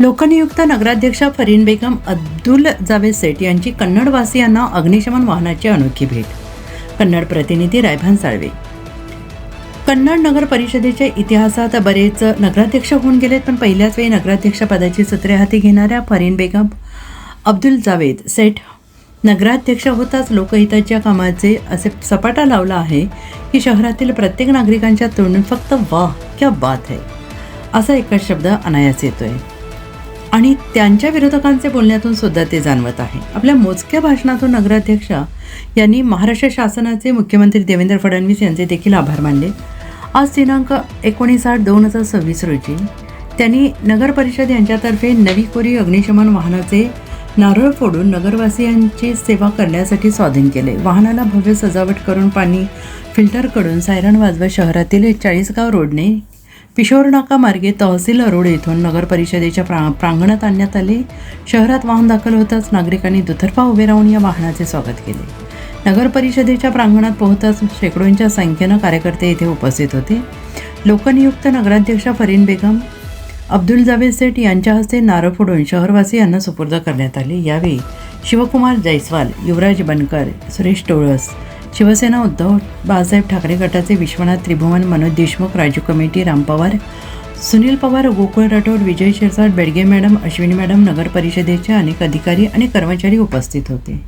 लोकनियुक्त नगराध्यक्षा फरीन बेगम अब्दुल जावेद सेठ यांची कन्नडवासियांना अग्निशमन वाहनाची अनोखी भेट. कन्नड प्रतिनिधी रायभान साळवे. कन्नड नगर परिषदेच्या इतिहासात बरेच नगराध्यक्ष होऊन गेलेत, पण पहिल्याच वेळी नगराध्यक्ष पदाची सूत्रे हाती घेणाऱ्या फरीन बेगम अब्दुल जावेद सेठ नगराध्यक्ष होताच लोकहिताच्या कामाचे असे सपाटा लावला आहे की शहरातील प्रत्येक नागरिकांच्या तोंडून फक्त वाह क्या बात है असा एकच शब्द अनायास येतोय आणि त्यांच्या विरोधकांचे बोलण्यातून सुद्धा ते जाणवत आहे. आपल्या मोजक्या भाषणातून नगराध्यक्ष यांनी महाराष्ट्र शासनाचे मुख्यमंत्री देवेंद्र फडणवीस यांचे देखील आभार मानले. आज दिनांक 19/8/2026 रोजी त्यांनी नगर परिषद यांच्यातर्फे नवी कोरी अग्निशमन वाहनाचे नारळ फोडून नगरवासियांची सेवा करण्यासाठी स्वाधीन केले. वाहनाला भव्य सजावट करून पाणी फिल्टर करून सायरन वाजवत शहरातील 40गाव रोडने पिशोर नाका मार्गे तहसील रोड येथून नगर परिषदेच्या प्रांगणात आणण्यात आले. शहरात वाहन दाखल होताच नागरिकांनी दुतर्फा उभे राहून या वाहनाचे स्वागत केले. नगर परिषदेच्या प्रांगणात पोहोचताच शेकडोंच्या संख्येनं कार्यकर्ते येथे उपस्थित होते. लोकनियुक्त नगराध्यक्षा फरीन बेगम अब्दुल जावेद सेठ यांच्या हस्ते नारळ फोडून शहरवासी यांना सुपूर्द करण्यात आले. यावेळी शिवकुमार जयस्वाल, युवराज बनकर, सुरेश टोळस, शिवसेना उद्धव बाळासाहेब ठाकरे गटाचे विश्वनाथ त्रिभुवन, मनोज देशमुख, राजू कमेटी, राम पवार, सुनील पवार, गोकुळ राठोड, विजय शिरसाट, बेडगे मॅडम, अश्विनी मॅडम, नगर परिषदेचे अनेक अधिकारी आणि कर्मचारी उपस्थित होते.